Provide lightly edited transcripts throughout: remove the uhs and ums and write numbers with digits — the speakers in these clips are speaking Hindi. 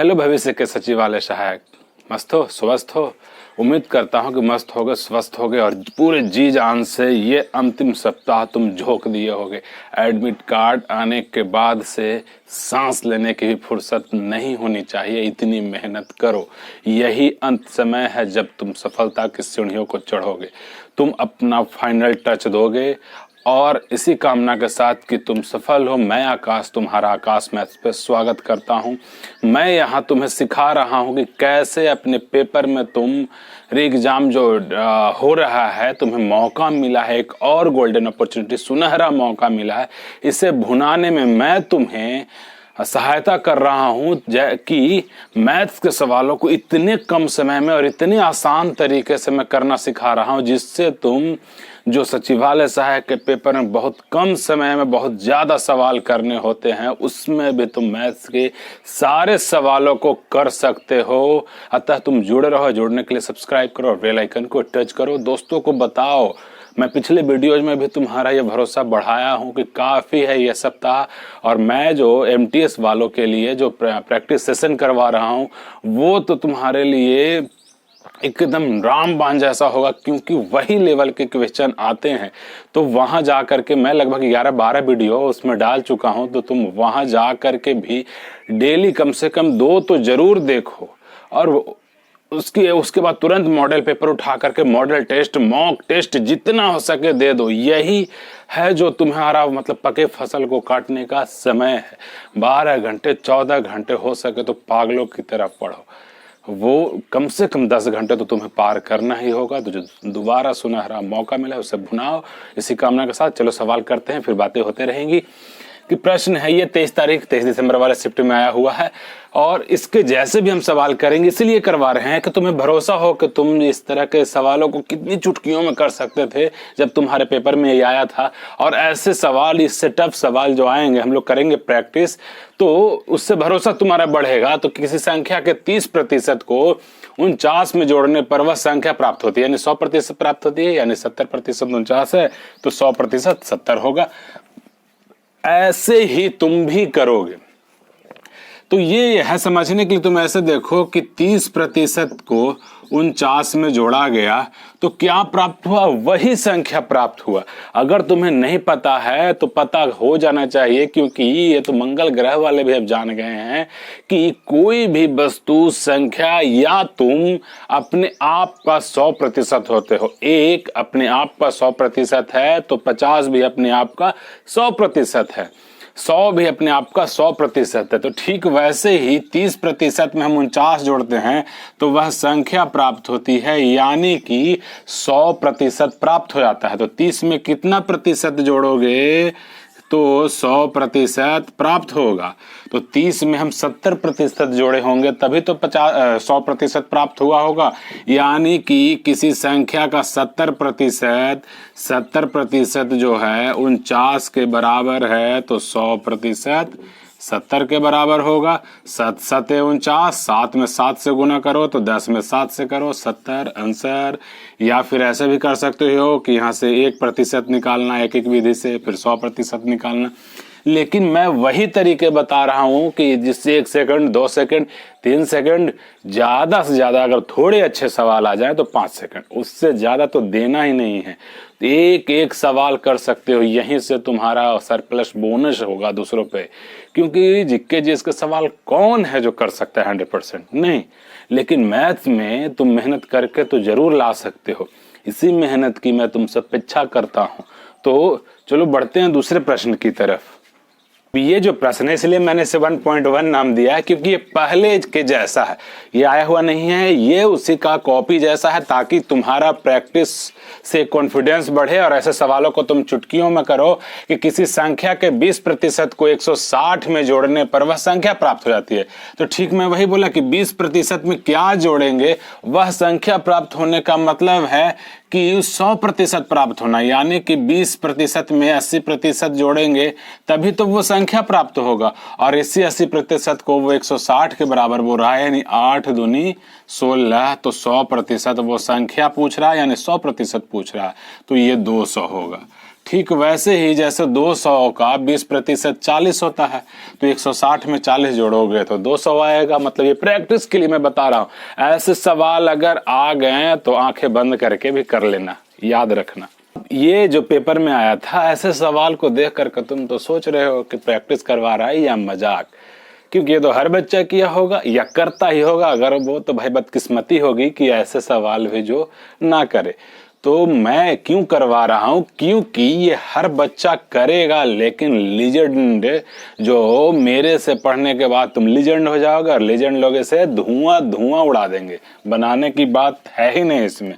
हेलो भविष्य के सचिवालय सहायक, मस्त हो, स्वस्थ हो। उम्मीद करता हूँ कि मस्त होगे, स्वस्थ होगे और पूरे जी जान से ये अंतिम सप्ताह तुम झोंक दिए होगे। एडमिट कार्ड आने के बाद से सांस लेने की भी फुर्सत नहीं होनी चाहिए, इतनी मेहनत करो। यही अंत समय है जब तुम सफलता की सीढ़ियों को चढ़ोगे, तुम अपना फाइनल टच दोगे। और इसी कामना के साथ कि तुम सफल हो, मैं आकाश, तुम्हारा आकाश मैथ्स पे स्वागत करता हूं। मैं यहाँ तुम्हें सिखा रहा हूं कि कैसे अपने पेपर में तुम री एग्जाम जो हो रहा है, तुम्हें मौका मिला है, एक और गोल्डन अपॉर्चुनिटी, सुनहरा मौका मिला है। इसे भुनाने में मैं तुम्हें सहायता कर रहा हूं कि मैथ्स के सवालों को इतने कम समय में और इतने आसान तरीके से मैं करना सिखा रहा हूं, जिससे तुम जो सचिवालय सहायक के पेपर में बहुत कम समय में बहुत ज्यादा सवाल करने होते हैं, उसमें भी तुम मैथ्स के सारे सवालों को कर सकते हो। अतः तुम जुड़े रहो। जुड़ने के लिए सब्सक्राइब करो और बेल आइकन को टच करो। दोस्तों को बताओ। मैं पिछले वीडियोज में भी तुम्हारा ये भरोसा बढ़ाया हूं कि काफ़ी है ये सप्ताह, और मैं जो एमटीएस वालों के लिए जो प्रैक्टिस सेशन करवा रहा हूं, वो तो तुम्हारे लिए एकदम रामबाण जैसा होगा, क्योंकि वही लेवल के क्वेश्चन आते हैं। तो वहां जा करके मैं लगभग 11-12 वीडियो उसमें डाल चुका हूं, तो तुम वहां जा करके भी डेली कम से कम 2 तो जरूर देखो। और उसके बाद तुरंत मॉडल पेपर उठा करके मॉडल टेस्ट, मॉक टेस्ट जितना हो सके दे दो। यही है जो तुम्हारा मतलब पके फसल को काटने का समय है। 12 घंटे 14 घंटे हो सके तो पागलों की तरह पढ़ो। वो कम से कम 10 घंटे तो तुम्हें पार करना ही होगा। तो जो दोबारा सुनहरा मौका मिला है उसे भुनाओ। इसी कामना के साथ चलो सवाल करते हैं, फिर बातें होते रहेंगी। कि प्रश्न है ये 23 दिसंबर वाले शिफ्ट में आया हुआ है, और इसके जैसे भी हम सवाल करेंगे, इसलिए करवा रहे हैं कि तुम्हें भरोसा हो कि तुम इस तरह के सवालों को कितनी चुटकियों में कर सकते थे जब तुम्हारे पेपर में ये आया था। और ऐसे सवाल, इससे टफ सवाल जो आएंगे, हम लोग करेंगे प्रैक्टिस, तो उससे भरोसा तुम्हारा बढ़ेगा। तो किसी संख्या के 30% को 49 में जोड़ने पर वह संख्या प्राप्त होती है, यानी 100% प्राप्त होती है। यानी 70% 49 है तो 100% 70 होगा। ऐसे ही तुम भी करोगे। तो ये है समझने के लिए, तुम ऐसे देखो कि 30% को 49 में जोड़ा गया तो क्या प्राप्त हुआ? वही संख्या प्राप्त हुआ। अगर तुम्हें नहीं पता है तो पता हो जाना चाहिए, क्योंकि ये तो मंगल ग्रह वाले भी अब जान गए हैं कि कोई भी वस्तु, संख्या, या तुम अपने आप का 100% होते हो। एक अपने आप का 100% है तो 50 भी अपने आप का 100% है, 100 भी अपने आप का 100% है। तो ठीक वैसे ही 30% में हम 49 जोड़ते हैं तो वह संख्या प्राप्त होती है, यानी कि 100% प्राप्त हो जाता है। तो 30 में कितना प्रतिशत जोड़ोगे तो 100% प्राप्त होगा। तो 30 में हम 70% जोड़े होंगे तभी तो 100% प्राप्त हुआ होगा। यानी कि किसी संख्या का 70% जो है 49 के बराबर है, तो 100% 70 के बराबर होगा। 7 7 49, 7 में 7 से गुना करो तो 10 में 7 से करो, 70 आंसर। या फिर ऐसे भी कर सकते हो कि यहाँ से 1% निकालना, एक विधि से, फिर 100% निकालना। लेकिन मैं वही तरीके बता रहा हूं कि जिससे 1 सेकंड, 2 सेकंड, 3 सेकंड, ज्यादा से ज्यादा अगर थोड़े अच्छे सवाल आ जाए तो 5 सेकंड, उससे ज्यादा तो देना ही नहीं है। एक एक सवाल कर सकते हो, यहीं से तुम्हारा सरप्लस बोनस होगा दूसरों पे। क्योंकि जिक्के जिसके सवाल कौन है जो कर सकता है 100%? नहीं। लेकिन मैथ्स में तुम मेहनत करके तो जरूर ला सकते हो। इसी मेहनत की मैं तुमसे अपेक्षा करता हूं। तो चलो बढ़ते हैं दूसरे प्रश्न की तरफ। ये जो प्रश्न है, इसलिए मैंने इसे 1.1 नाम दिया है, क्योंकि ये पहले के जैसा है, ये आया हुआ नहीं है, ये उसी का कॉपी जैसा है, ताकि तुम्हारा प्रैक्टिस से कॉन्फिडेंस बढ़े और ऐसे सवालों को तुम चुटकियों में करो कि किसी संख्या के 20% को 160 में जोड़ने पर वह संख्या प्राप्त हो जाती है। तो ठीक मैं वही बोला कि 20% में क्या जोड़ेंगे, वह संख्या प्राप्त होने का मतलब है कि 100% प्राप्त होना। यानी कि 20% में 80% जोड़ेंगे तभी तो वो संख्या प्राप्त होगा। और इसी 80% को वो 160 के बराबर बोल रहा है, यानी 8 दूनी 16, तो 100% वो संख्या पूछ रहा है, यानी 100% पूछ रहा है, तो ये 200 होगा। ठीक वैसे ही जैसे 200 का 20% 40 होता है, तो 160 में 40 जोड़ोगे तो 200 आएगा। मतलब ये प्रैक्टिस के लिए मैं बता रहा हूं। ऐसे सवाल अगर आ गए तो आंखें बंद करके भी कर लेना, याद रखना। ये जो पेपर में आया था, ऐसे सवाल को देख करके तुम तो सोच रहे हो कि प्रैक्टिस करवा रहा है या मजाक, क्योंकि ये तो हर बच्चा किया होगा या करता ही होगा। अगर वो तो भाई बदकिस्मती होगी कि ऐसे सवाल भी जो ना करे। तो मैं क्यों करवा रहा हूं, क्योंकि ये हर बच्चा करेगा, लेकिन लीजेंड जो मेरे से पढ़ने के बाद तुम लीजेंड हो जाओगे, और लीजेंड लोगे से धुआं धुआं उड़ा देंगे, बनाने की बात है ही नहीं इसमें।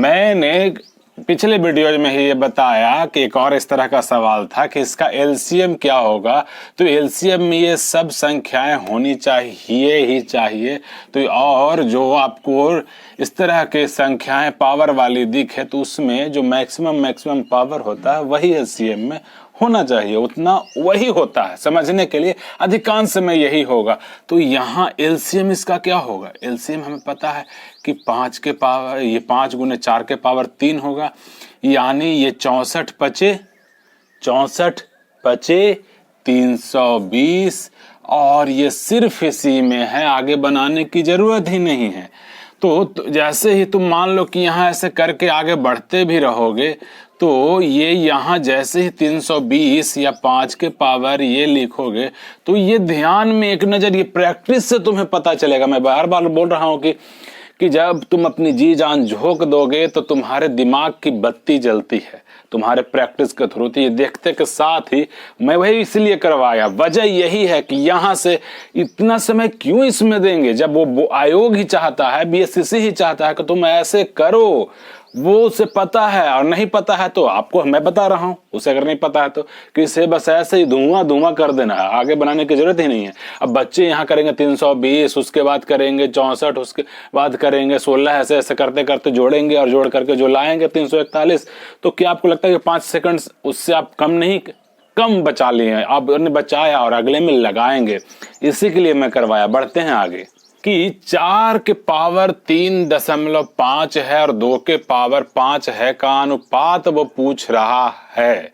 मैंने पिछले वीडियो में ही ये बताया कि एक और इस तरह का सवाल था कि इसका एलसीएम क्या होगा। तो एलसीएम में ये सब संख्याएं होनी चाहिए ही चाहिए। तो और जो आपको इस तरह के संख्याएं पावर वाली दिखे तो उसमें जो मैक्सिमम पावर होता है वही एलसीएम में होना चाहिए, उतना वही होता है। समझने के लिए अधिकांश समय यही होगा। तो यहाँ एलसीएम इसका क्या होगा? एलसीएम हमें पता है कि 5 के पावर, ये 5 गुने 4 के पावर 3 होगा, यानी ये 64 पचे 320, और ये सिर्फ इसी में है, आगे बनाने की जरूरत ही नहीं है। तो जैसे ही तुम मान लो कि यहाँ ऐसे करके आगे बढ़ते भी रहोगे तो ये यहाँ जैसे ही 320 या 5 के पावर ये लिखोगे तो ये ध्यान में एक नजर, ये प्रैक्टिस से तुम्हें पता चलेगा। मैं बार बार बोल रहा हूँ कि जब तुम अपनी जी जान झोंक दोगे तो तुम्हारे दिमाग की बत्ती जलती है तुम्हारे प्रैक्टिस के थ्रू। तो ये देखते के साथ ही मैं वही इसलिए करवाया। वजह यही है कि यहाँ से इतना समय क्यों इसमें देंगे, जब वो आयोग ही चाहता है, बीएससीसी ही चाहता है कि तुम ऐसे करो। वो उसे पता है, और नहीं पता है तो आपको मैं बता रहा हूं, उसे अगर नहीं पता है तो कि इसे बस ऐसे ही धुआं कर देना है, आगे बनाने की जरूरत ही नहीं है। अब बच्चे यहाँ करेंगे 320, उसके बाद करेंगे 64, उसके बाद करेंगे 16, ऐसे ऐसे करते करते जोड़ेंगे और जोड़ करके जो लाएंगे 341। तो क्या आपको लगता है कि 5 सेकंड उससे आप कम बचा लिए? आप ने बचाया और अगले में लगाएंगे। इसी के लिए मैं करवाया। बढ़ते हैं आगे कि 4 के पावर 3.5 है और 2 के पावर 5 है का अनुपात वो पूछ रहा है।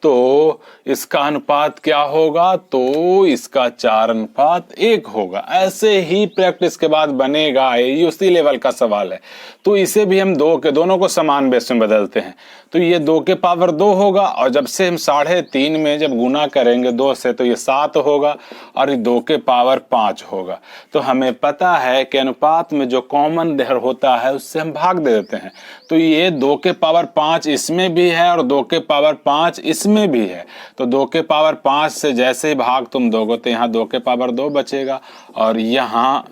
तो इसका अनुपात क्या होगा? तो इसका 4:1 होगा। ऐसे ही प्रैक्टिस के बाद बनेगा, ये उसी लेवल का सवाल है। तो इसे भी हम दोनों को समान बेस में बदलते हैं। तो ये 2 के पावर 2 होगा, और जब से हम 3.5 में जब गुना करेंगे 2 से तो ये 7 होगा, और ये 2 के पावर 5 होगा। तो हमें पता है कि अनुपात में जो कॉमन होता है उससे हम भाग दे देते हैं। तो ये 2 के पावर 5 इसमें भी है और 2 के पावर 5 इसमें भी है। तो 2 के पावर 5 से जैसे ही भाग तुम दोगे तो यहाँ 2 के पावर 2 बचेगा, और यहाँ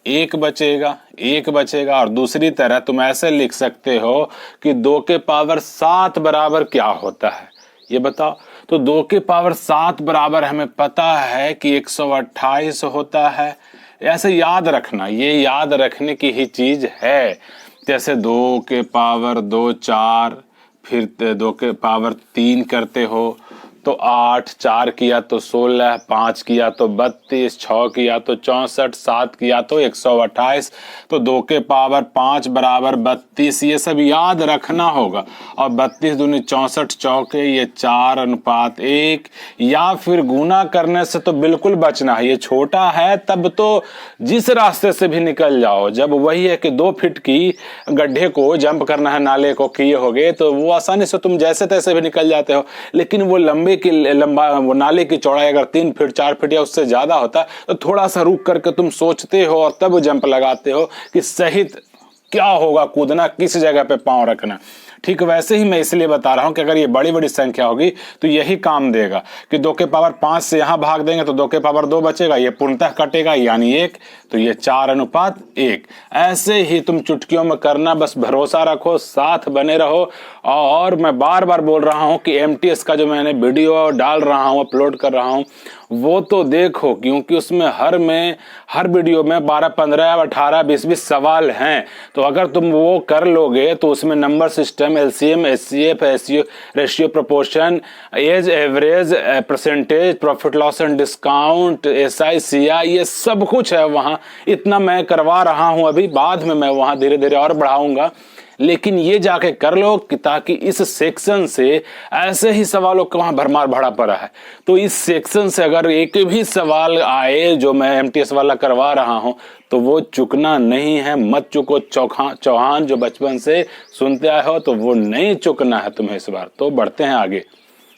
1 बचेगा। और दूसरी तरह तुम ऐसे लिख सकते हो कि 2 के पावर 7 बराबर क्या होता है, ये बताओ। तो 2 के पावर 7 बराबर हमें पता है कि 128 होता है। ऐसे याद रखना, ये याद रखने की ही चीज है। जैसे 2 के पावर 2 4, फिर 2 के पावर 3 करते हो तो 8, 4 किया तो 16, 5 किया तो 32, 6 किया तो 64, 7 किया तो 128। तो 2 के पावर 5 बराबर 32, ये सब याद रखना होगा। और 32 दूनी 64 चौके, ये 4:1। या फिर गुना करने से तो बिल्कुल बचना है, ये छोटा है तब तो जिस रास्ते से भी निकल जाओ। जब वही है कि 2 फीट की गड्ढे को जंप करना है, नाले को किए होगे, तो वो आसानी से तुम जैसे तैसे भी निकल जाते हो। लेकिन वो वो नाले की चौड़ाई अगर 3 फीट 4 फीट या उससे ज्यादा होता है तो थोड़ा सा रुक करके तुम सोचते हो और तब जंप लगाते हो कि सही क्या होगा, कूदना किस जगह पे पांव रखना। ठीक वैसे ही मैं इसलिए बता रहा हूं कि अगर ये बड़ी बड़ी संख्या होगी तो यही काम देगा कि 2 के पावर 5 से यहां भाग देंगे तो 2 के पावर 2 बचेगा, ये पूर्णतः कटेगा यानी 1, तो ये 4:1। ऐसे ही तुम चुटकियों में करना, बस भरोसा रखो, साथ बने रहो। और मैं बार बार बोल रहा हूं कि एमटीएस का जो मैंने वीडियो डाल रहा हूं, अपलोड कर रहा हूं, वो तो देखो, क्योंकि उसमें हर वीडियो में 12, 15, 18, 20 सवाल हैं। तो अगर तुम वो कर लोगे तो उसमें number system, LCM, HCF, ratio, proportion, age, average, percentage, profit loss and discount, SI, CI, ये सब कुछ है वहां। इतना मैं करवा रहा हूं अभी, बाद में मैं वहां धीरे धीरे और बढ़ाऊंगा। लेकिन ये जाके कर लो कि ताकि इस सेक्शन से ऐसे ही सवालों का वहां भरमार भरा पड़ा है, तो इस सेक्शन से अगर एक भी सवाल आए जो मैं एमटीएस वाला करवा रहा हूं तो वो चुकना नहीं है। मत चुको चौहान, जो बचपन से सुनते आए हो, तो वो नहीं चुकना है तुम्हें इस बार। तो बढ़ते हैं आगे।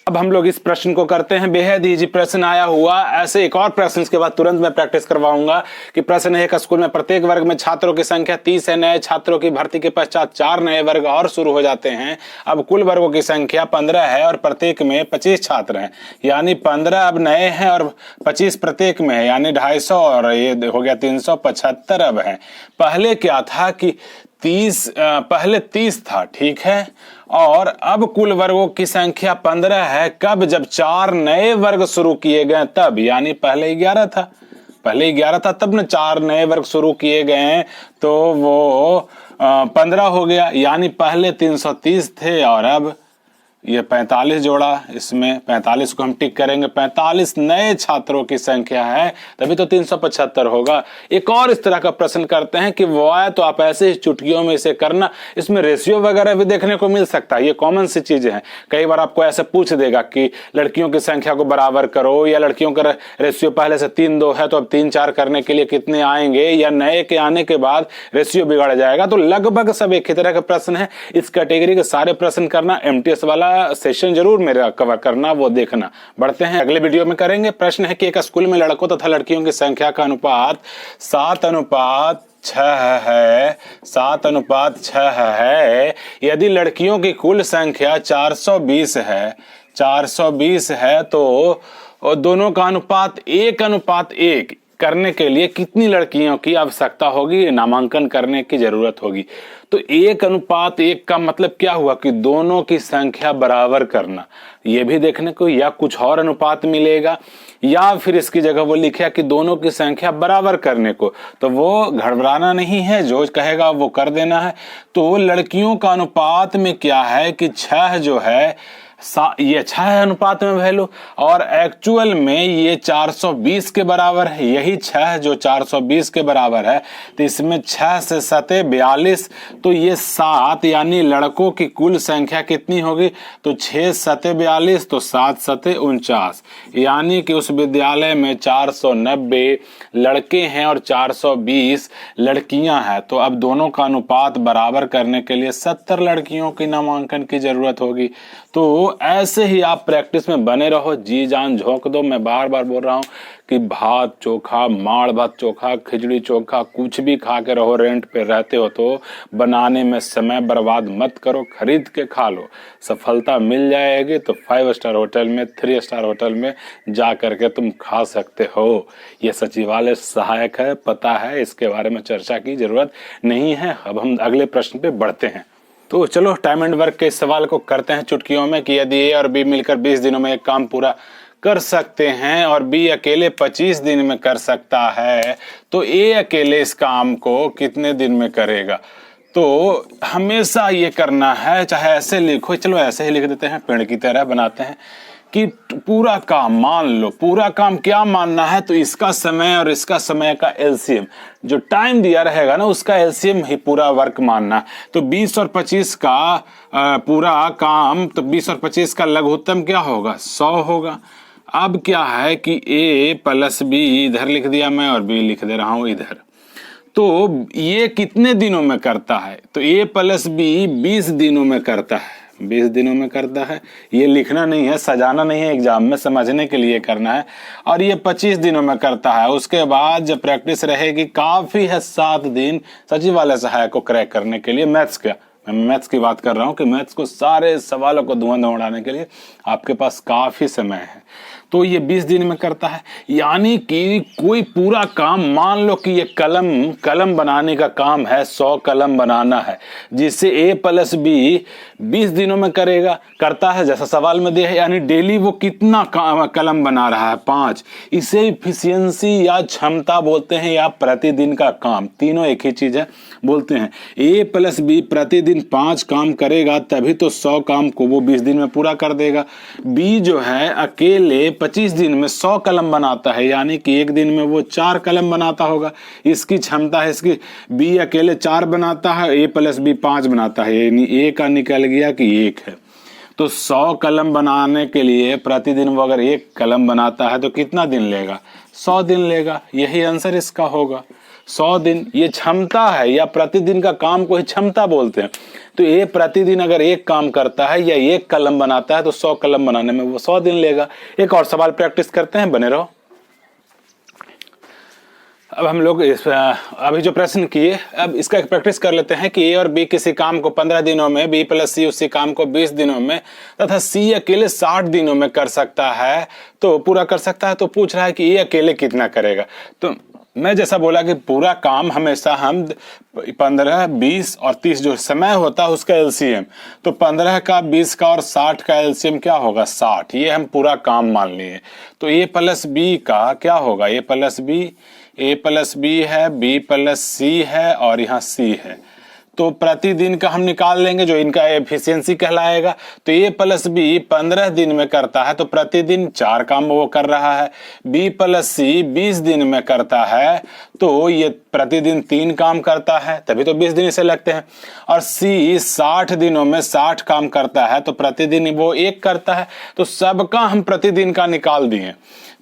अब हम लोग इस प्रश्न को करते हैं। बेहद इजी प्रश्न आया हुआ। ऐसे एक और प्रश्न के बाद तुरंत मैं प्रैक्टिस करवाऊंगा कि प्रश्न है, एक स्कूल में प्रत्येक वर्ग में छात्रों की संख्या 30 है। नए छात्रों की भर्ती के पश्चात 4 नए वर्ग और शुरू हो जाते हैं। अब कुल वर्गों की संख्या 15 है और प्रत्येक में 25 छात्र हैं, यानी 15 अब नए हैं और 25 प्रत्येक में है, यानी 250 और ये हो गया 375 अब है। पहले क्या था कि पहले 30 था, ठीक है, और अब कुल वर्गों की संख्या 15 है। कब? जब 4 नए वर्ग शुरू किए गए तब, यानी पहले 11 था, तब न 4 नए वर्ग शुरू किए गए तो वो 15 हो गया, यानी पहले 330 थे और अब ये 45 जोड़ा, इसमें 45 को हम टिक करेंगे। 45 नए छात्रों की संख्या है, तभी तो 375 होगा। एक और इस तरह का प्रश्न करते हैं कि वो आए तो आप ऐसे ही चुटकियों में इसे करना, इसमें रेशियो वगैरह भी देखने को मिल सकता है। ये कॉमन सी चीजें हैं। कई बार आपको ऐसे पूछ देगा कि लड़कियों की संख्या को बराबर करो, या लड़कियों का रेशियो पहले से 3-2 है तो अब 3-4 करने के लिए कितने आएंगे, या नए के आने के बाद रेशियो बिगड़ जाएगा। तो लगभग सब एक ही तरह के प्रश्न है। इस कैटेगरी के सारे प्रश्न करना, एमटीएस वाला सेशन जरूर मेरा कवर करना, वो देखना। बढ़ते हैं, अगले वीडियो में करेंगे। प्रश्न है कि एक स्कूल में लड़कों तथा लड़कियों की संख्या का अनुपात 7:6 है। 7:6 है। यदि लड़कियों की कुल संख्या 420 है तो दोनों का अनुपात 1:1 करने के लिए कितनी लड़कियों की आवश्यकता होगी, नामांकन करने की जरूरत होगी। तो 1:1 का मतलब क्या हुआ कि दोनों की संख्या बराबर करना। ये भी देखने को, या कुछ और अनुपात मिलेगा, या फिर इसकी जगह वो लिखा कि दोनों की संख्या बराबर करने को। तो वो घबराना नहीं है, जो कहेगा वो कर देना है। तो लड़कियों का अनुपात में क्या है कि 6 जो है ये 6 है अनुपात में वैल्यू, और एक्चुअल में ये 420 के बराबर है। यही 6 जो 420 के बराबर है, तो इसमें 6 से 7 42, तो ये 7, यानी लड़कों की कुल संख्या कितनी होगी, तो 6 7 42, तो 7 7 49, यानी कि उस विद्यालय में 490 लड़के हैं और 420 लड़कियां हैं। तो अब दोनों का अनुपात बराबर करने के लिए 70 लड़कियों की नामांकन की जरूरत होगी। तो ऐसे ही आप प्रैक्टिस में बने रहो, जी जान झोंक दो। मैं बार बार बोल रहा हूं कि भात चोखा, माड़ भात चोखा, खिचड़ी चोखा कुछ भी खा के रहो, रेंट पे रहते हो तो बनाने में समय बर्बाद मत करो, खरीद के खा लो। सफलता मिल जाएगी तो 5 स्टार होटल में, 3 स्टार होटल में जा करके तुम खा सकते हो। ये सचिवालय सहायक है, पता है, इसके बारे में चर्चा की जरूरत नहीं है। अब हम अगले प्रश्न पे बढ़ते हैं। तो चलो टाइम एंड वर्क के सवाल को करते हैं चुटकियों में कि यदि ए और बी मिलकर 20 दिनों में एक काम पूरा कर सकते हैं और बी अकेले 25 दिन में कर सकता है, तो ए अकेले इस काम को कितने दिन में करेगा। तो हमेशा ये करना है, चाहे ऐसे लिखो, चलो ऐसे ही लिख देते हैं, पेड़ की तरह बनाते हैं कि पूरा काम मान लो। पूरा काम क्या मानना है, तो इसका समय और इसका समय का एलसीएम, जो टाइम दिया रहेगा ना उसका एलसीएम ही पूरा वर्क मानना। तो 20 और 25 का पूरा काम, तो 20 और 25 का लघुत्तम क्या होगा, 100 होगा। अब क्या है कि ए प्लस बी इधर लिख दिया मैं और बी लिख दे रहा हूं इधर। तो ये कितने दिनों में करता है, तो ए प्लस बी 20 दिनों में करता है। 20 दिनों में करता है, ये लिखना नहीं है, सजाना नहीं है, एग्जाम में समझने के लिए करना है। और ये 25 दिनों में करता है। उसके बाद जब प्रैक्टिस रहेगी, काफी है 7 दिन सचिवालय सहायक को क्रैक करने के लिए। मैथ्स का, मैं मैथ्स की बात कर रहा हूं कि मैथ्स को सारे सवालों को धुआं उड़ाने के लिए आपके पास काफी समय है। तो ये 20 दिन में करता है, यानी कि कोई पूरा काम, मान लो कि ये कलम बनाने का काम है, 100 कलम बनाना है, जिससे ए प्लस बी 20 दिनों में करता है जैसा सवाल में दिया है। यानी डेली वो कितना कलम बना रहा है, 5। इसे इफिशियंसी या क्षमता बोलते हैं, या प्रतिदिन का काम, तीनों एक ही चीज है, बोलते हैं। ए प्लस बी प्रतिदिन 5 काम करेगा, तभी तो 100 काम को वो 20 दिन में पूरा कर देगा। बी जो है अकेले 25 दिन में 100 कलम बनाता है, यानी कि एक दिन में वो 4 कलम बनाता होगा। इसकी क्षमता है, इसकी बी अकेले 4 बनाता है, ए प्लस बी 5 बनाता है, यानी ए का निकल गया कि 1 है। तो 100 कलम बनाने के लिए प्रतिदिन वो अगर 1 कलम बनाता है तो कितना दिन लेगा? 100 दिन लेगा। यही आंसर इसका होगा, 100 दिन। ये क्षमता है या प्रतिदिन का काम को ही क्षमता बोलते हैं। तो ये प्रतिदिन अगर 1 काम करता है या 1 कलम बनाता है तो 100 कलम बनाने में वो 100 दिन लेगा। एक और सवाल प्रैक्टिस करते हैं, बने रहो। अब हम लोग अभी जो प्रश्न किए, अब इसका एक प्रैक्टिस कर लेते हैं कि ए और बी किसी काम को 15 दिनों में, बी प्लस सी उसी काम को 20 दिनों में तथा सी अकेले 60 दिनों में कर सकता है, तो पूरा कर सकता है। तो पूछ रहा है कि ए अकेले कितना करेगा। तो मैं जैसा बोला कि पूरा काम हमेशा हम 15, 20 और 30 जो समय होता है उसका एलसीएम, तो 15 का, 20 का और 60 का एलसीएम क्या होगा? 60। ये हम पूरा काम मान लिए। तो ए प्लस बी का क्या होगा? ए प्लस बी है, बी प्लस सी है और यहाँ सी है। तो प्रतिदिन का हम निकाल लेंगे जो इनका एफिशिएंसी कहलाएगा। तो ए प्लस बी 15 दिन में करता है तो प्रतिदिन 4 काम वो कर रहा है। बी प्लस सी 20 दिन में करता है तो ये प्रतिदिन 3 काम करता है, तभी तो 20 दिन इसे लगते हैं। और सी 60 दिनों में 60 काम करता है तो प्रतिदिन वो 1 करता है। तो सबका हम प्रतिदिन का निकाल दिए।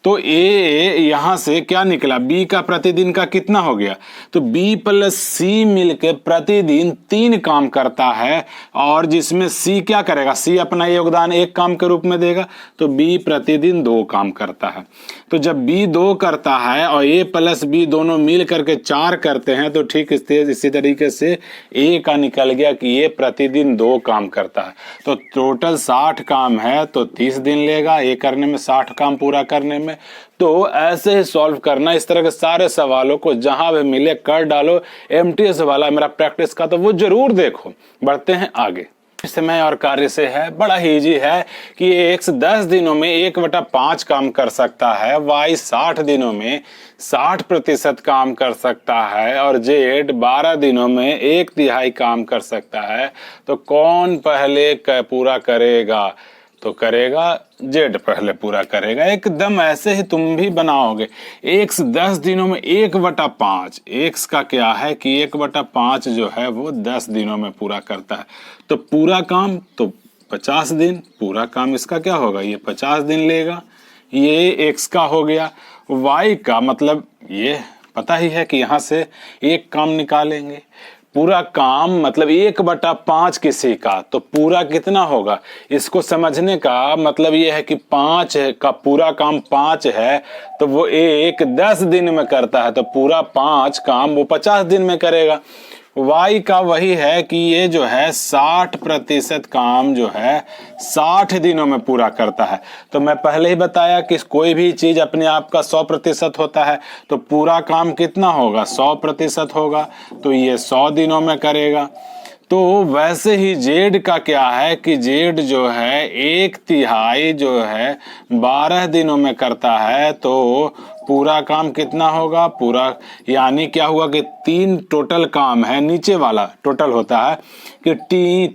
तो ए यहां से क्या निकला? बी का प्रतिदिन का कितना हो गया? तो बी प्लस सी मिलकर प्रतिदिन 3 काम करता है, और जिसमें सी क्या करेगा? सी अपना योगदान 1 काम के रूप में देगा, तो बी प्रतिदिन 2 काम करता है। तो जब बी 2 करता है और ए प्लस बी दोनों मिल करके 4 करते हैं, तो ठीक इसी तरीके से ए का निकल गया कि ये प्रतिदिन 2 काम करता है। तो टोटल 60 काम है तो 30 दिन लेगा ए करने में, 60 काम पूरा करने में। तो ऐसे ही सॉल्व करना, इस तरह के सारे सवालों को जहां भी मिले कर डालो। एमटीएस वाला मेरा प्रैक्टिस का तो वो जरूर देखो। बढ़ते हैं आगे। समय और कार्य से है, बड़ा ही इजी है कि एक्स 10 दिनों में 1/5 काम कर सकता है, वाई 60 दिनों में 60% काम कर सकता है और जेड 12 दिनों में 1/3 काम कर सकता है। तो कौन पहले पूरा करेगा? तो करेगा जेड पहले पूरा करेगा। एकदम ऐसे ही तुम भी बनाओगे। एक्स 10 दिनों में 1/5, एक्स का क्या है कि 1/5 जो है वो 10 दिनों में पूरा करता है। तो पूरा काम तो 50 दिन, पूरा काम इसका क्या होगा? ये 50 दिन लेगा। ये एक्स का हो गया। वाई का मतलब ये पता ही है कि यहाँ से 1 काम निकालेंगे। पूरा काम मतलब 1/5 किसी का, तो पूरा कितना होगा? इसको समझने का मतलब ये है कि 5 का पूरा काम 5 है तो वो 1 10 दिन में करता है, तो पूरा 5 काम वो 50 दिन में करेगा। वाई का वही है कि ये जो है 60% काम जो है 60 दिनों में पूरा करता है। तो मैं पहले ही बताया कि कोई भी चीज अपने आप का 100% होता है, तो पूरा काम कितना होगा? 100% होगा, तो ये 100 दिनों में करेगा। तो वैसे ही जेड का क्या है कि जेड जो है 1/3 जो है 12 दिनों में करता है, तो पूरा काम कितना होगा? पूरा यानी क्या हुआ कि 3 टोटल काम है, नीचे वाला टोटल होता है कि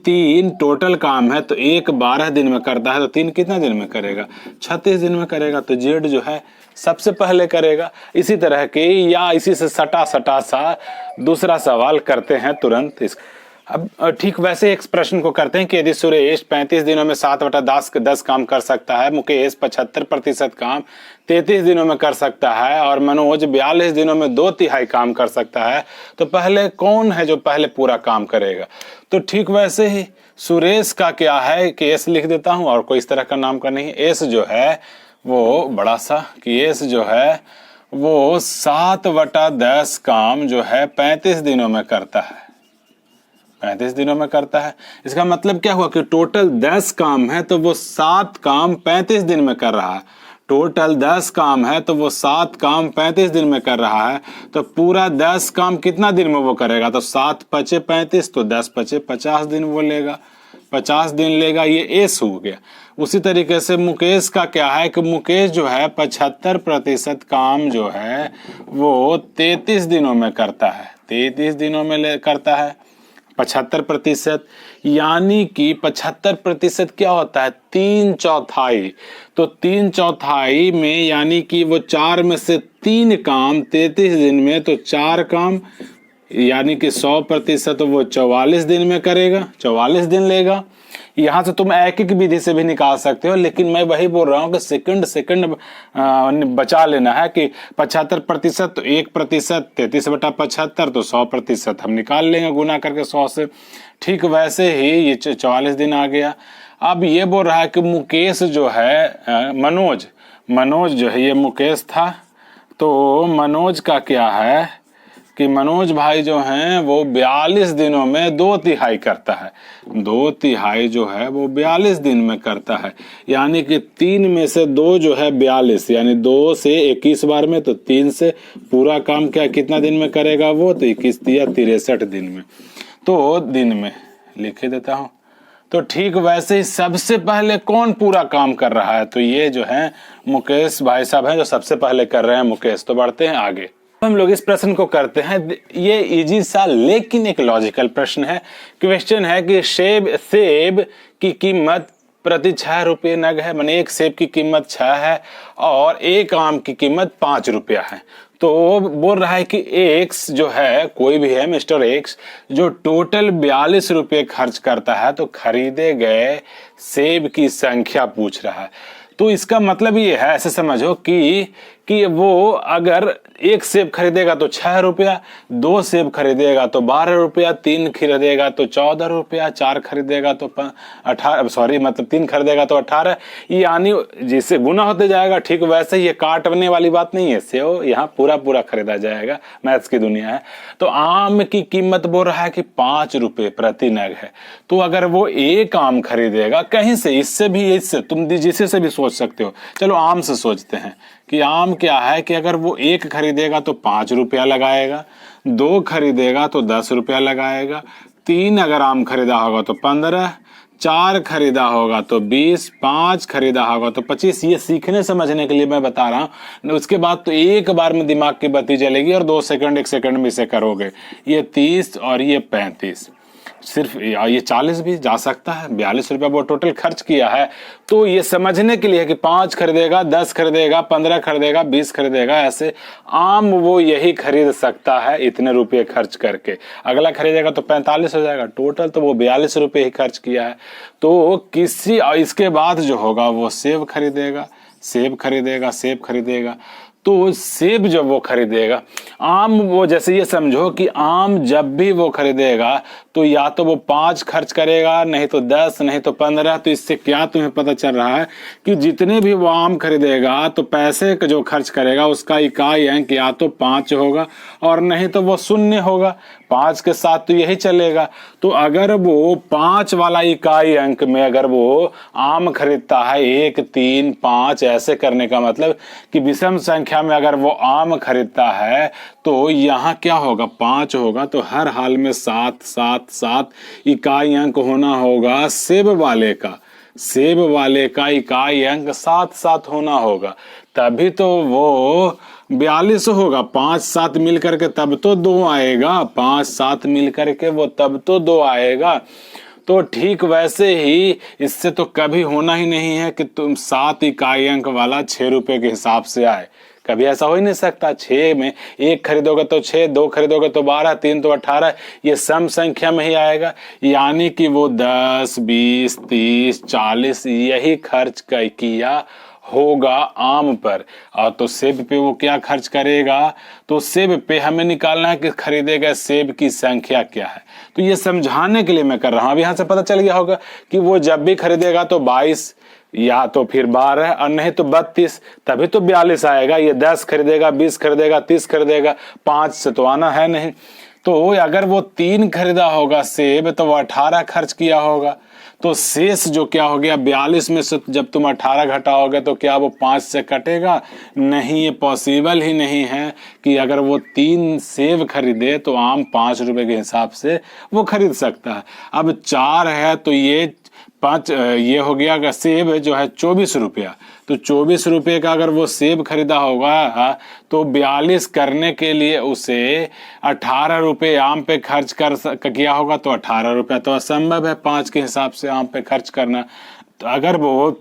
3 टोटल काम है, तो 1 12 दिन में करता है, तो 3 कितना दिन में करेगा? 36 दिन में करेगा। तो जेड जो है सबसे पहले करेगा। इसी तरह के या इसी से सटा सा दूसरा सवाल करते हैं तुरंत। अब ठीक वैसे एक प्रश्न को करते हैं कि यदि सुरेश 35 दिनों में 7/10 काम कर सकता है, मुकेश 75% काम 33 दिनों में कर सकता है और मनोज 42 दिनों में 2/3 काम कर सकता है, तो पहले कौन है जो पहले पूरा काम करेगा? तो ठीक वैसे ही सुरेश का क्या है कि एस लिख देता हूं, और कोई इस तरह का नाम का नहीं। एस जो है वो बड़ा सा कि एस जो है वो 7/10 काम जो है 35 दिनों में करता है, 35 दिनों में करता है। इसका मतलब क्या हुआ कि टोटल 10 काम है तो वो 7 काम 35 दिन में कर रहा है। टोटल 10 काम है तो वो 7 काम 35 दिन में कर रहा है, तो पूरा 10 काम कितना दिन में वो करेगा? तो 7 5 35, तो 10 5 50 दिन वो लेगा, 50 दिन लेगा। ये एस हो गया। उसी तरीके से मुकेश का क्या है कि मुकेश जो है 75% काम जो है वो 33 दिनों में करता है, 33 दिनों में करता है। 75%, यानी कि 75% क्या होता है? 3/4। तो 3/4 में यानी कि वो 4 में से 3 काम 33 दिन में, तो 4 काम यानी कि 100% वो 44 दिन में करेगा, 44 दिन लेगा। यहाँ से तुम एक एक विधि से भी निकाल सकते हो, लेकिन मैं वही बोल रहा हूँ कि सेकंड बचा लेना है कि 75%, तो 1%, 33/75, तो 100% हम निकाल लेंगे गुना करके 100 से। ठीक वैसे ही ये 44 दिन आ गया। अब ये बोल रहा है कि मुकेश जो है, मनोज जो है, ये मुकेश था, तो मनोज का क्या है कि मनोज भाई जो हैं वो 42 दिनों में 2/3 करता है। 2/3 जो है वो 42 दिन में करता है, यानी कि 3 में से 2 जो है 42, यानी 2 से 21 बार में, तो 3 से पूरा काम क्या कितना दिन में करेगा वो? तो 21 या 63 दिन में। तो दिन में लिख देता हूँ। तो ठीक वैसे ही सबसे पहले कौन पूरा काम कर रहा है? तो ये जो है मुकेश भाई साहब हैं जो सबसे पहले कर रहे हैं, मुकेश। तो बढ़ते हैं आगे, हम लोग इस प्रश्न को करते हैं। ये इजी सा लेकिन एक लॉजिकल प्रश्न है। क्वेश्चन है कि सेब की कीमत प्रति 6 रुपये नग है, माने एक सेब की कीमत 6 है और एक आम की कीमत 5 रुपया है। तो बोल रहा है कि एक्स जो है, कोई भी है मिस्टर एक्स, जो टोटल 42 रुपये खर्च करता है, तो खरीदे गए सेब की संख्या पूछ रहा है। तो इसका मतलब ये है, ऐसे समझो कि वो अगर एक सेब खरीदेगा तो 6 रुपया, 2 सेब खरीदेगा तो 12 रुपया, 3 खरीदेगा तो 14 रुपया, 4 खरीदेगा तो 3 खरीदेगा तो 18, यानी जिससे गुना होते जाएगा। ठीक वैसे ही ये काटने वाली बात नहीं है, सेब यहाँ पूरा खरीदा जाएगा, मैथ्स की दुनिया है। तो आम की कीमत बोल रहा है कि 5 रुपये प्रति नग है। तो अगर वो एक आम खरीदेगा कहीं से, इससे तुम जिसे से भी सोच सकते हो, चलो आम से सोचते हैं कि आम क्या है कि अगर वो एक खरीदेगा तो 5 रुपया लगाएगा, 2 खरीदेगा तो 10 रुपया लगाएगा, 3 अगर आम खरीदा होगा तो 15, 4 खरीदा होगा तो 20, 5 खरीदा होगा तो 25। ये सीखने समझने के लिए मैं बता रहा हूँ। उसके बाद तो एक बार में दिमाग की बत्ती जलेगी और 2 सेकंड 1 सेकंड में इसे करोगे। ये 30 और ये 35, सिर्फ ये 40 भी जा सकता है। 42 रुपया वो टोटल खर्च किया है। तो ये समझने के लिए कि 5 खरीदेगा, 10 खरीदेगा, 15 खरीदेगा, 20 खरीदेगा, ऐसे आम वो यही खरीद सकता है इतने रुपये खर्च करके। अगला खरीदेगा तो 45 हो जाएगा, टोटल तो वो 42 रुपये ही खर्च किया है। तो इसके बाद जो होगा वो सेब खरीदेगा। तो सेब जब वो खरीदेगा, आम वो जैसे ये समझो कि आम जब भी वो खरीदेगा तो या तो वो 5 खर्च करेगा, नहीं तो 10, नहीं तो 15। तो इससे क्या तुम्हें पता चल रहा है कि जितने भी वो आम खरीदेगा तो पैसे का जो खर्च करेगा उसका इकाई अंक या तो 5 होगा और नहीं तो वो 0 होगा। 5 के साथ तो यही चलेगा। तो अगर वो 5 वाला इकाई अंक में अगर वो आम खरीदता है 1, 3, 5 ऐसे करने का मतलब कि विषम संख्या में अगर वो आम खरीदता है तो यहाँ क्या होगा? 5 होगा। तो हर हाल में 7, 7, 7 इकाई अंक होना होगा सेब वाले का इकाई अंक 7, 7 होना होगा, तभी तो वो 42 होगा। 5, 7 मिल करके तब तो 2 आएगा, 5, 7 मिल करके वो तब तो 2 आएगा। तो ठीक वैसे ही इससे तो कभी होना ही नहीं है कि तुम 7 इकाई अंक वाला 6 रुपए के हिसाब से आए, कभी ऐसा हो ही नहीं सकता। 6 में 1 खरीदोगे तो 6, 2 खरीदोगे तो 12, 3 तो 18, ये सम संख्या में ही आएगा। यानी कि वो 10, 20, 30, 40 यही खर्च किया होगा आम पर। और तो सेब पे वो क्या खर्च करेगा? तो सेब पे हमें निकालना है कि खरीदे गए सेब की संख्या क्या है। तो ये समझाने के लिए मैं कर रहा हूं। अब यहां से पता चल गया होगा कि वो जब भी खरीदेगा तो 22 या तो फिर 12 और नहीं तो 32, तभी तो 42 आएगा। ये 10 खरीदेगा, 20 खरीदेगा, 30 खरीदेगा, 5 से तो आना है नहीं। तो अगर वो 3 खरीदा होगा सेब तो वो 18 खर्च किया होगा। तो शेष जो क्या हो गया 42 में से जब तुम 18 घटाओगे तो क्या वो 5 से कटेगा? नहीं, ये पॉसिबल ही नहीं है कि अगर वो 3 सेब खरीदे तो आम 5 रुपए के हिसाब से वो खरीद सकता है। अब 4 है तो ये 5 ये हो गया अगर सेब जो है 24 रुपया, तो 24 रुपये का अगर वो सेब खरीदा होगा तो 42 करने के लिए उसे 18 रुपये आम पे खर्च किया होगा, तो 18 रुपया तो असंभव है 5 के हिसाब से आम पे खर्च करना। तो अगर वो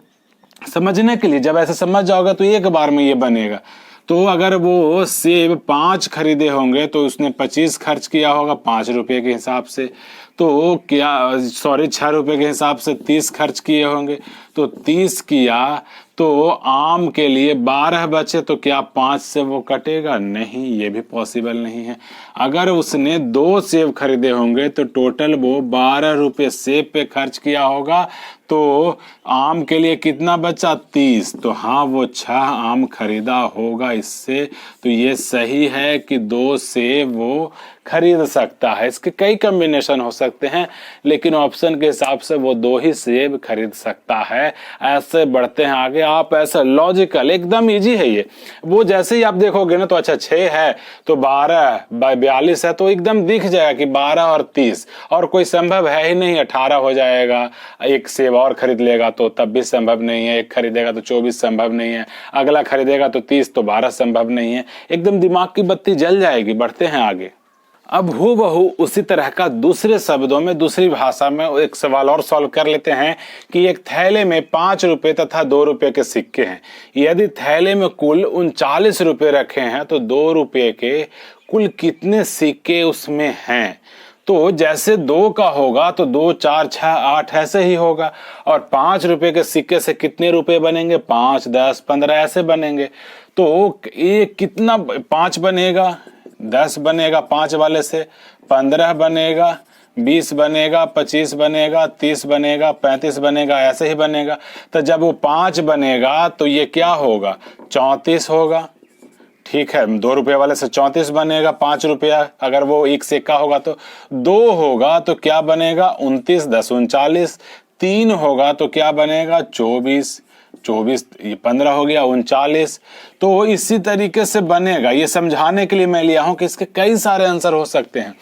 समझने के लिए, जब ऐसे समझ जाओगे तो एक बार में ये बनेगा। तो अगर वो सेब 5 खरीदे होंगे तो उसने 25 खर्च किया होगा 5 रुपये के हिसाब से, तो क्या 6 रुपये के हिसाब से 30 खर्च किए होंगे, तो 30 किया तो आम के लिए 12 बचे, तो क्या 5 से वो कटेगा? नहीं, ये भी पॉसिबल नहीं है। अगर उसने 2 सेब खरीदे होंगे तो टोटल वो 12 रुपये सेब पे खर्च किया होगा, तो आम के लिए कितना बचा? 30। तो हाँ, वो 6 आम खरीदा होगा इससे। तो ये सही है कि 2 सेब वो खरीद सकता है। इसके कई कॉम्बिनेशन हो सकते हैं, लेकिन ऑप्शन के हिसाब से वो 2 ही सेब खरीद सकता है। ऐसे बढ़ते हैं आगे। आप ऐसा लॉजिकल, एकदम इजी है ये। वो जैसे ही आप देखोगे ना तो अच्छा 6 है तो 12 बाय 42 है, तो एकदम दिख जाएगा कि 12 और 30 और कोई संभव है ही नहीं। 18 हो जाएगा, एक सेब और खरीद लेगा तो तब भी संभव नहीं है। एक खरीदेगा तो 24 संभव नहीं है, अगला खरीदेगा तो 30, तो 12 संभव नहीं है। एकदम दिमाग की बत्ती जल जाएगी। बढ़ते हैं आगे। अब हूबहू उसी तरह का दूसरे शब्दों में, दूसरी भाषा में एक सवाल और सॉल्व कर लेते हैं कि एक थैले में 5 रुपए तथा 2 रुपए के सिक्के हैं। यदि थैले में कुल 39 रुपए रखे हैं तो 2 रुपए के कुल कितने सिक्के उसमें हैं? तो जैसे 2 का होगा तो 2, 4, 6, 8 ऐसे ही होगा। और 5 रुपए के सिक्के से कितने रुपए बनेंगे? 5, 10, 15 ऐसे बनेंगे। तो ये कितना 5 बनेगा, 10 बनेगा 5 वाले से, 15 बनेगा, 20 बनेगा, 25 बनेगा, 30 बनेगा, 35 बनेगा, ऐसे ही बनेगा। तो जब वो 5 बनेगा तो ये क्या होगा? 34 होगा। ठीक है, 2 रुपये वाले से 34 बनेगा। 5 रुपया अगर वो एक सिक्का होगा तो 2 होगा तो क्या बनेगा? 29, 10, 39। 3 होगा तो क्या बनेगा? 24, 24 ये 15 हो गया, 39। तो इसी तरीके से बनेगा। ये समझाने के लिए मैं लिया हूं कि इसके कई सारे आंसर हो सकते हैं।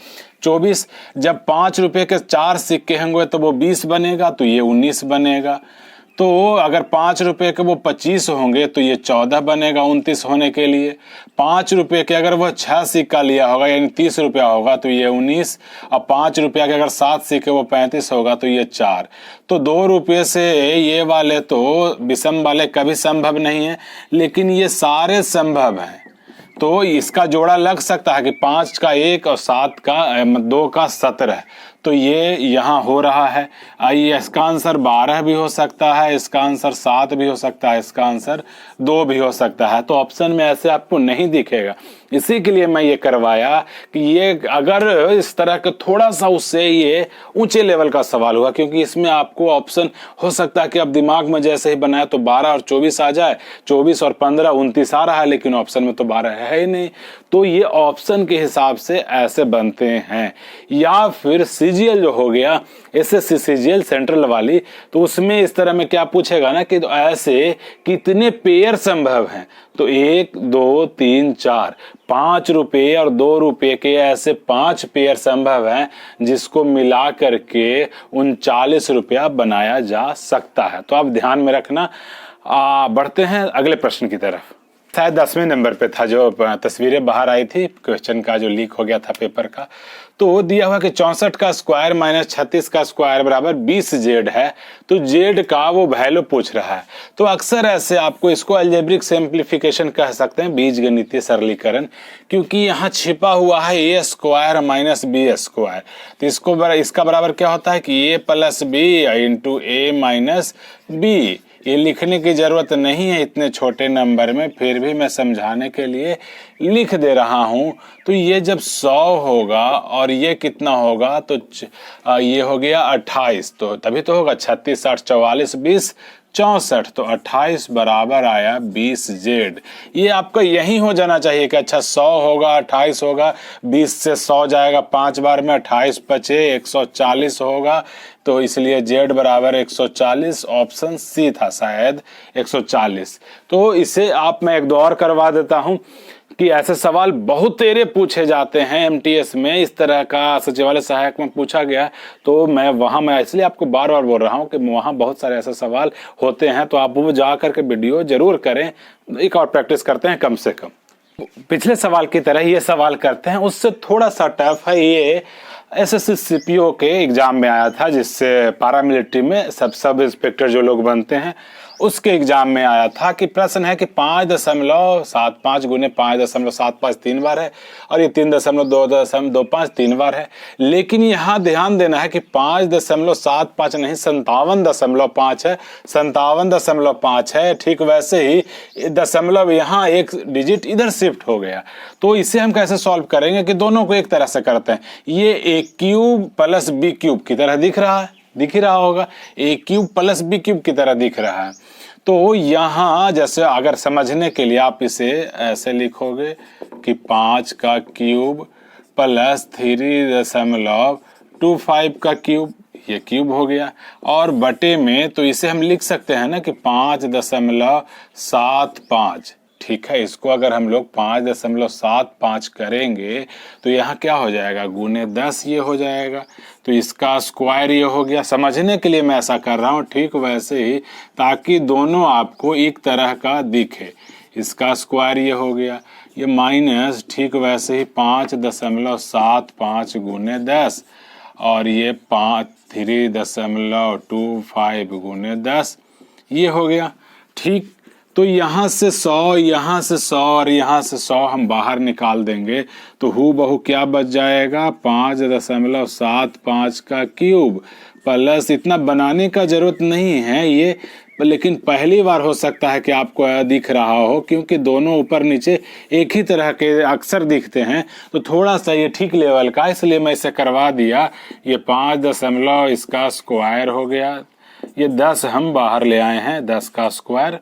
24 जब 5 रुपए के 4 सिक्के होंगे तो वो 20 बनेगा, तो ये 19 बनेगा। तो अगर 5 रुपए के वो 25 होंगे तो ये 14 बनेगा 29 होने के लिए। 5 रुपए के अगर वह 6 सिक्का लिया होगा यानी 30 रुपया होगा तो ये 19। और 5 रुपया के अगर 7 सिक्के वो 35 होगा तो ये 4। तो 2 रुपये से ये वाले तो विषम वाले कभी संभव नहीं है, लेकिन ये सारे संभव हैं। तो इसका जोड़ा लग सकता है कि 5 का 1 और 7 का 2 का 17। तो ये यहाँ हो रहा है। आइए, इसका आंसर 12 भी हो सकता है, इसका आंसर 7 भी हो सकता है, इसका आंसर 2 भी हो सकता है। तो ऑप्शन में ऐसे आपको नहीं दिखेगा। इसी के लिए मैं ये करवाया कि ये अगर इस तरह का थोड़ा सा उससे ये ऊंचे लेवल का सवाल हुआ, क्योंकि इसमें आपको ऑप्शन हो सकता है कि अब दिमाग में जैसे ही बनाया तो 12 और 24 आ जाए, 24 और 15 29 आ रहा है, लेकिन ऑप्शन में तो 12 है ही नहीं। तो ये ऑप्शन के हिसाब से ऐसे बनते हैं। या फिर सीजीएल जो हो गया, एसएससी सीजीएल सेंट्रल वाली, तो उसमें इस तरह में क्या पूछेगा ना कि तो ऐसे कितने पेयर संभव हैं? तो 1, 2, 3, 4, 5 रुपये और 2 रुपये के ऐसे 5 पेयर संभव हैं जिसको मिला करके 39 रुपया बनाया जा सकता है। तो आप ध्यान में रखना। बढ़ते हैं अगले प्रश्न की तरफ। शायद 10वें नंबर पे था जो तस्वीरें बाहर आई थी क्वेश्चन का, जो लीक हो गया था पेपर का। तो दिया हुआ कि 64 का स्क्वायर माइनस 36 का स्क्वायर बराबर 20 जेड है। तो जेड का वो वैल्यू पूछ रहा है। तो अक्सर ऐसे आपको इसको अलजेब्रिक सिंप्लीफिकेशन कह सकते हैं, बीजगणितीय सरलीकरण, क्योंकि यहाँ छिपा हुआ है ए स्क्वायर माइनस बी स्क्वायर। तो इसका बराबर क्या होता है कि ए प्लस बी इंटू ए माइनस बी। ये लिखने की जरूरत नहीं है इतने छोटे नंबर में, फिर भी मैं समझाने के लिए लिख दे रहा हूं। तो ये जब 100 होगा और ये कितना होगा तो ये हो गया 28, तो तभी तो होगा 36, 60, 44, 20, 64। तो 28 बराबर आया 20 जेड। ये आपका यही हो जाना चाहिए कि अच्छा 100 होगा, 28 होगा, 20 से 100 जाएगा 5 बार में, 28 बचे 140 होगा। तो इसलिए जेड बराबर 140। ऑप्शन सी था शायद 140। तो इसे आप मैं एक दो और करवा देता हूं कि ऐसे सवाल बहुत तेरे पूछे जाते हैं एमटीएस में, इस तरह का सचिवालय सहायक में पूछा गया। तो मैं इसलिए आपको बार बार बोल रहा हूं कि वहां बहुत सारे ऐसे सवाल होते हैं, तो आप वो जा करके वीडियो जरूर करें, एक और प्रैक्टिस करते हैं कम से कम। पिछले सवाल की तरह ये सवाल करते हैं, उससे थोड़ा सा टफ है। ये एसएससी सीपीओ के एग्जाम में आया था, जिससे पारामिलिट्री में सब इंस्पेक्टर जो लोग बनते हैं उसके एग्जाम में आया था कि प्रश्न है कि 5.75 गुने 5.75 3 बार है और ये 3.225 3 बार है। लेकिन यहाँ ध्यान देना है कि 5.75 नहीं 57.5 है, 57.5 है। ठीक वैसे ही दशमलव यहाँ एक डिजिट इधर शिफ्ट हो गया। तो इसे हम कैसे सॉल्व करेंगे कि दोनों को एक तरह से करते हैं। ये ए क्यूब प्लस बी क्यूब की तरह दिख रहा है, दिख ही रहा होगा, ए क्यूब प्लस बी क्यूब की तरह दिख रहा है। तो यहाँ जैसे अगर समझने के लिए आप इसे ऐसे लिखोगे कि 5 का क्यूब प्लस 3.25 का क्यूब, ये क्यूब हो गया, और बटे में तो इसे हम लिख सकते हैं ना कि 5.75। ठीक है, इसको अगर हम लोग 5.75 करेंगे तो यहाँ क्या हो जाएगा, गुने 10 ये हो जाएगा। तो इसका स्क्वायर ये हो गया। समझने के लिए मैं ऐसा कर रहा हूँ, ठीक वैसे ही, ताकि दोनों आपको एक तरह का दिखे। इसका स्क्वायर ये हो गया, ये माइनस ठीक वैसे ही 5.75 गुने 10 और ये 3.25 गुने 10 ये हो गया। ठीक, तो यहाँ से 100, यहाँ से 100 और यहाँ से 100 हम बाहर निकाल देंगे तो हूबहू क्या बच जाएगा, 5.75 का क्यूब प्लस, इतना बनाने का जरूरत नहीं है ये, लेकिन पहली बार हो सकता है कि आपको दिख रहा हो, क्योंकि दोनों ऊपर नीचे एक ही तरह के अक्सर दिखते हैं। तो थोड़ा सा ये ठीक लेवल का, इसलिए मैं इसे करवा दिया। ये 5 इसका स्क्वायर हो गया, ये 10 हम बाहर ले आए हैं, 10 का स्क्वायर।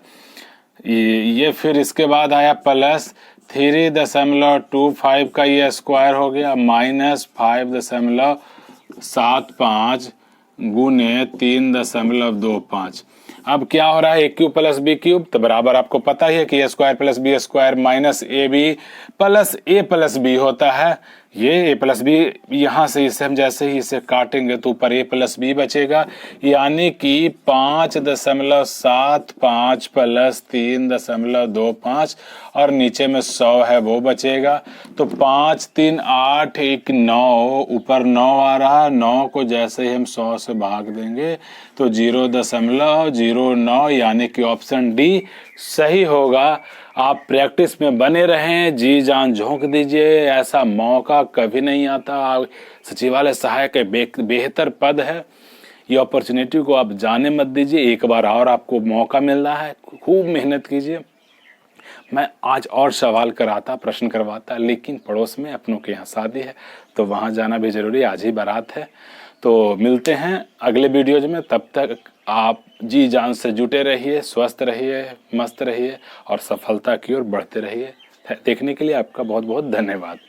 ये फिर इसके बाद आया प्लस 3.25 का ये स्क्वायर हो गया, माइनस 5.75 गुने 3.25। अब क्या हो रहा है, A cube plus B cube, तो बराबर आपको पता ही है कि A square plus B square minus A B plus A plus B होता है। ये ए प्लस बी, यहाँ से इसे हम जैसे ही इसे काटेंगे तो ऊपर ए प्लस बी बचेगा, यानी कि 5.75 प्लस 3.25 और नीचे में 100 है वो बचेगा। तो 5 3 8 1 9, ऊपर 9 आ रहा, 9 को जैसे ही हम 100 से भाग देंगे तो 0.09, यानी कि ऑप्शन डी सही होगा। आप प्रैक्टिस में बने रहें, जी जान झोंक दीजिए, ऐसा मौका कभी नहीं आता। सचिवालय सहायक बेहतर पद है, ये अपॉर्चुनिटी को आप जाने मत दीजिए। एक बार और आपको मौका मिल रहा है, खूब मेहनत कीजिए। मैं आज और सवाल कराता, प्रश्न करवाता, लेकिन पड़ोस में अपनों के यहाँ शादी है तो वहाँ जाना भी जरूरी, आज ही बारात है। तो मिलते हैं अगले वीडियोज में, तब तक आप जी जान से जुटे रहिए, स्वस्थ रहिए, मस्त रहिए और सफलता की ओर बढ़ते रहिए। देखने के लिए आपका बहुत बहुत धन्यवाद।